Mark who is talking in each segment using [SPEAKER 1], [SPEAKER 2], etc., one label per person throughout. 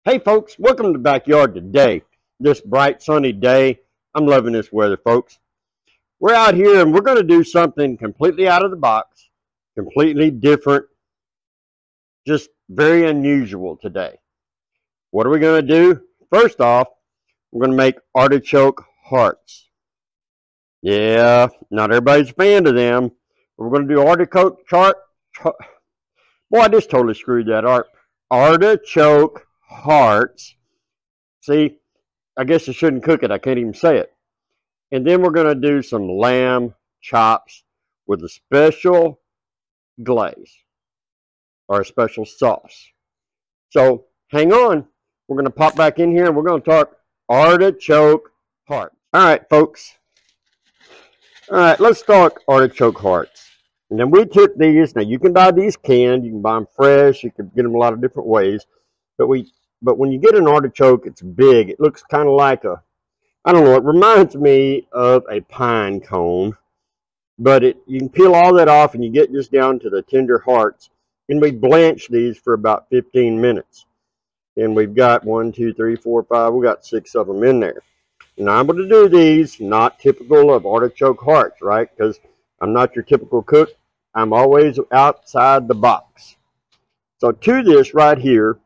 [SPEAKER 1] Hey folks, welcome to the backyard today. This bright sunny day. I'm loving this weather, folks. We're out here and we're going to do something completely out of the box, completely different, just very unusual today. What are we going to do? First off, we're going to make artichoke hearts. Yeah, not everybody's a fan of them. We're going to do artichoke Boy, I just totally screwed that up. Artichoke hearts. See, I guess I shouldn't cook it. I can't even say it. And then we're going to do some lamb chops with a special glaze or a special sauce. So hang on. We're going to pop back in here and we're going to talk artichoke hearts. All right, folks. All right, let's talk artichoke hearts. And then we took these. Now, you can buy these canned. You can buy them fresh. You can get them a lot of different ways. But when you get an artichoke, it's big. It looks kind of like a, I don't know, it reminds me of a pine cone. But you can peel all that off and you get just down to the tender hearts. And we blanch these for about 15 minutes. And we've got 1, 2, 3, 4, 5. We got 6 of them in there. Now, I'm going to do these, not typical of artichoke hearts, right? Because I'm not your typical cook. I'm always outside the box. So to this right here,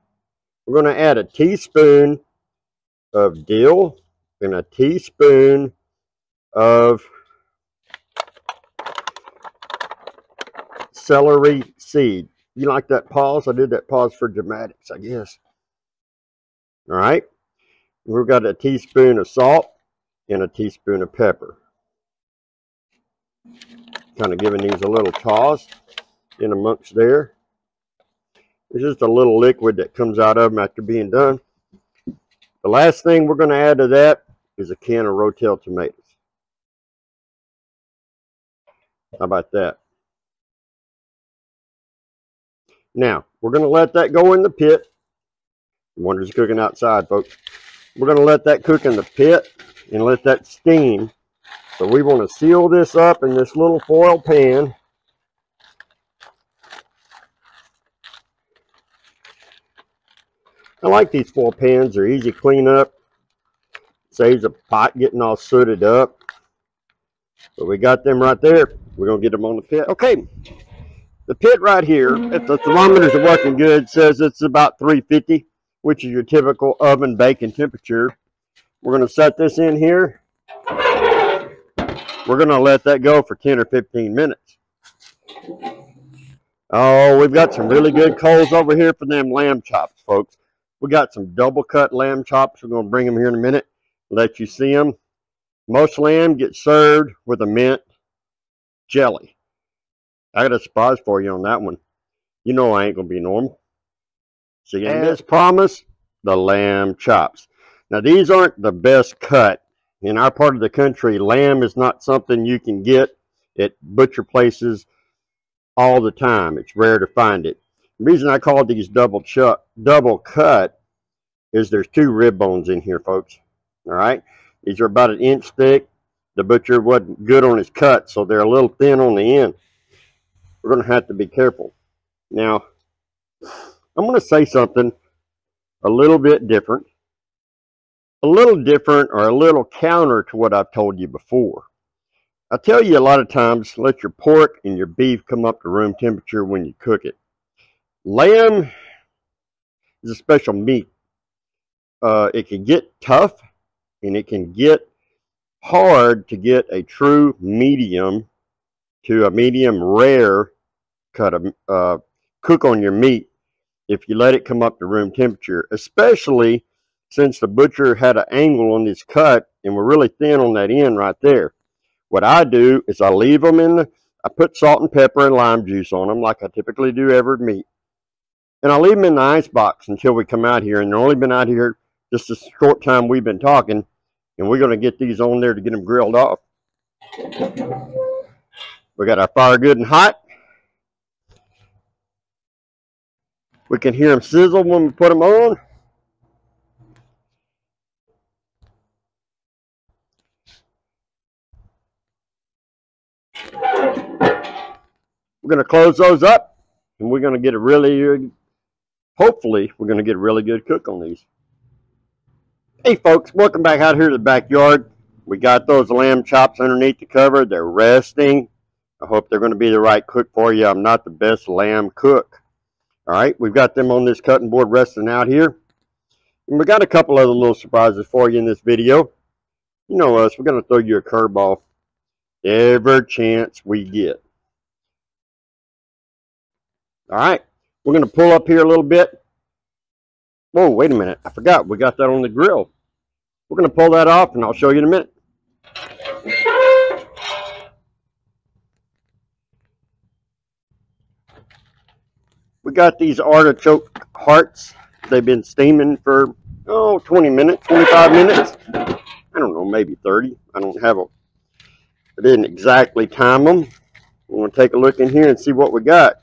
[SPEAKER 1] we're going to add a teaspoon of dill and a teaspoon of celery seed. You like that pause? I did that pause for dramatics, I guess. All right. We've got a teaspoon of salt and a teaspoon of pepper. Kind of giving these a little toss in amongst there. It's just a little liquid that comes out of them after being done. The last thing we're going to add to that is a can of rotel tomatoes. How about that? Now, we're going to let that go in the pit. Wonder's cooking outside, folks. We're going to let that cook in the pit and let that steam. So we want to seal this up in this little foil pan. I like these foil pans. They're easy to clean up. Saves the pot getting all sooted up. But we got them right there. We're going to get them on the pit. Okay. The pit right here, if the thermometers are working good, says it's about 350, which is your typical oven baking temperature. We're going to set this in here. We're going to let that go for 10 or 15 minutes. Oh, we've got some really good coals over here for them lamb chops, folks. We got some double cut lamb chops. We're going to bring them here in a minute. Let you see them. Most lamb get served with a mint jelly. I got a surprise for you on that one. You know I ain't going to be normal. See, and as promised, the lamb chops. Now, these aren't the best cut. In our part of the country, lamb is not something you can get at butcher places all the time. It's rare to find it. The reason I call these double cut is there's 2 rib bones in here, folks. All right? These are about 1 inch thick. The butcher wasn't good on his cut, so they're a little thin on the end. We're going to have to be careful. Now, I'm going to say something a little bit different. A little different or a little counter to what I've told you before. I tell you a lot of times, let your pork and your beef come up to room temperature when you cook it. Lamb is a special meat. It can get tough and it can get hard to get a true medium to a medium rare cut of cook on your meat if you let it come up to room temperature, especially since the butcher had an angle on this cut and we're really thin on that end right there. What I do is I leave them I put salt and pepper and lime juice on them like I typically do every meat. And I leave them in the ice box until we come out here. And they've only been out here just a short time we've been talking. And we're going to get these on there to get them grilled off. We got our fire good and hot. We can hear them sizzle when we put them on. We're going to close those up and we're going to get a really hopefully we're going to get a really good cook on these. Hey folks, welcome back out here to the backyard. We got those lamb chops underneath the cover. They're resting. I hope they're going to be the right cook for you. I'm not the best lamb cook. All right, we've got them on this cutting board resting out here. And we got a couple other little surprises for you in this video. You know us, we're going to throw you a curveball every chance we get. All right, we're going to pull up here a little bit. Whoa, wait a minute. I forgot. We got that on the grill. We're going to pull that off, and I'll show you in a minute. We got these artichoke hearts. They've been steaming for, 20 minutes, 25 minutes. I don't know, maybe 30. I don't have a, I didn't exactly time them. We're going to take a look in here and see what we got.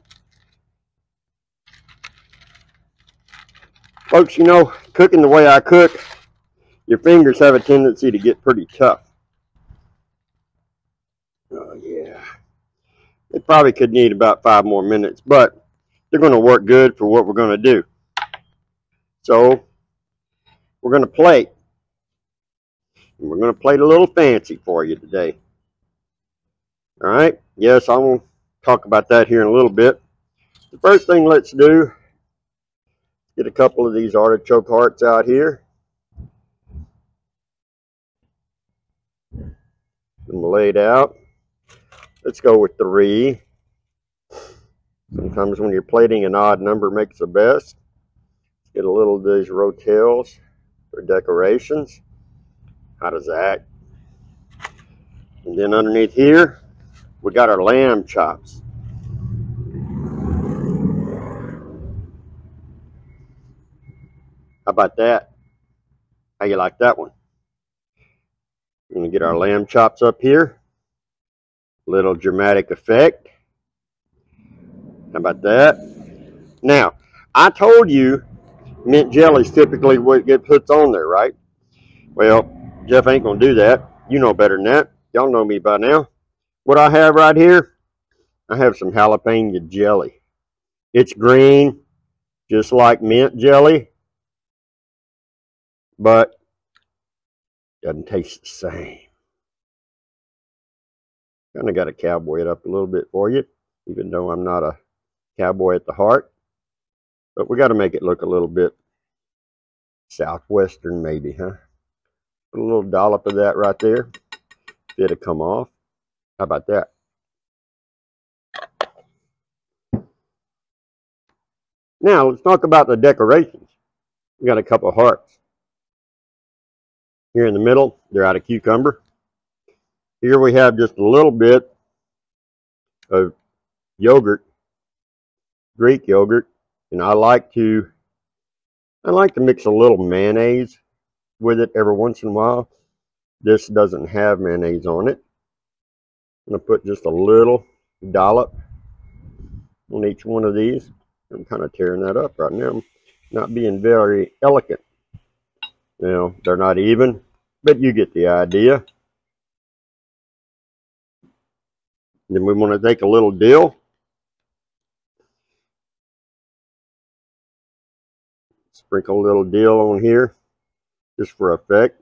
[SPEAKER 1] Folks, you know, cooking the way I cook, your fingers have a tendency to get pretty tough. Oh, yeah. They probably could need about 5 more minutes, but they're going to work good for what we're going to do. So, we're going to plate. And we're going to plate a little fancy for you today. All right? Yes, I'm going to talk about that here in a little bit. The first thing let's do, get a couple of these artichoke hearts out here. And laid out. Let's go with 3. Sometimes when you're plating, an odd number makes the best. Let's get a little of these rotels for decorations. How does that? And then underneath here, we got our lamb chops. How about that? How you like that one? We're going to get our lamb chops up here. Little dramatic effect. How about that? Now, I told you mint jelly is typically what gets put on there, right? Well, Jeff ain't going to do that. You know better than that. Y'all know me by now. What I have right here, I have some jalapeno jelly. It's green, just like mint jelly, but doesn't taste the same. Kind of got to cowboy it up a little bit for you, even though I'm not a cowboy at the heart. But we got to make it look a little bit southwestern maybe, huh? Put a little dollop of that right there. It'll come off. How about that? Now, let's talk about the decorations. We got a couple of hearts. Here in the middle, they're out of cucumber. Here we have just a little bit of yogurt, Greek yogurt, and I like to mix a little mayonnaise with it every once in a while. This doesn't have mayonnaise on it. I'm going to put just a little dollop on each one of these. I'm kind of tearing that up right now. I'm not being very elegant. Now, they're not even, but you get the idea. Then we want to take a little dill. Sprinkle a little dill on here, just for effect.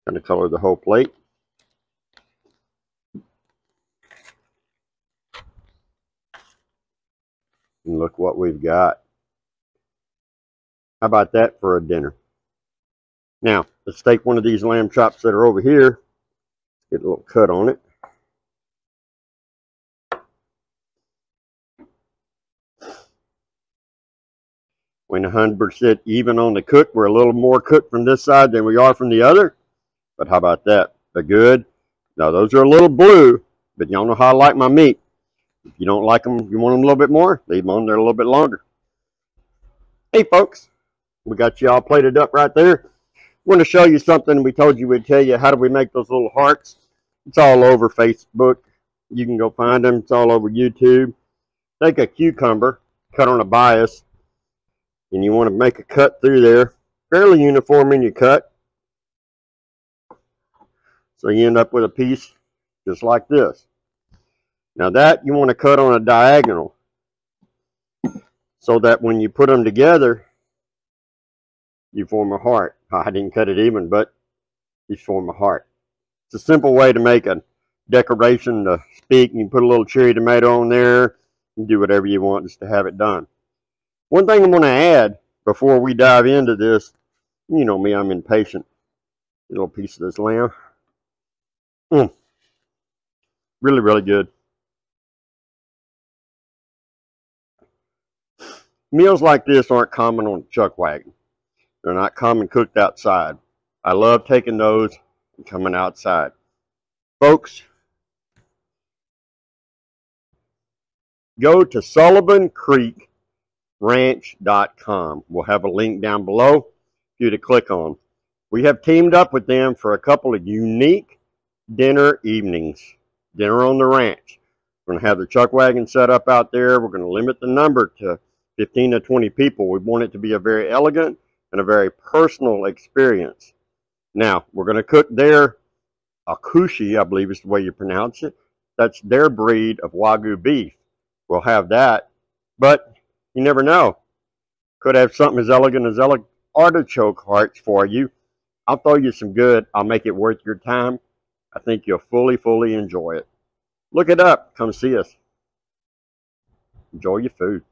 [SPEAKER 1] Kind of color the whole plate. And look what we've got. How about that for a dinner? Now, let's take one of these lamb chops that are over here. Get a little cut on it. When 100% even on the cook, we're a little more cooked from this side than we are from the other. But how about that? They're good. Now, those are a little blue, but y'all know how I like my meat. If you don't like them, you want them a little bit more, leave them on there a little bit longer. Hey, folks, we got you all plated up right there. We're going to show you something we told you we'd tell you. How do we make those little hearts? It's all over Facebook. You can go find them. It's all over YouTube. Take a cucumber, cut on a bias, and you want to make a cut through there. Fairly uniform in your cut. So you end up with a piece just like this. Now that you want to cut on a diagonal. so that when you put them together, you form a heart. I didn't cut it even, but you form a heart. It's a simple way to make a decoration to speak. You can put a little cherry tomato on there. You can do whatever you want just to have it done. One thing I'm going to add before we dive into this, you know me, I'm impatient. A little piece of this lamb. Really, really good. Meals like this aren't common on the chuck wagon. They're not common cooked outside. I love taking those and coming outside. Folks, go to SullivanCreekRanch.com. We'll have a link down below for you to click on. We have teamed up with them for a couple of unique dinner evenings. Dinner on the ranch. We're going to have the chuck wagon set up out there. We're going to limit the number to 15 to 20 people. We want it to be a very elegant and a very personal experience. Now, we're going to cook their akushi, I believe is the way you pronounce it. That's their breed of Wagyu beef. We'll have that, but you never know. Could have something as elegant as artichoke hearts for you. I'll throw you some good. I'll make it worth your time. I think you'll fully enjoy it. Look it up. Come see us. Enjoy your food.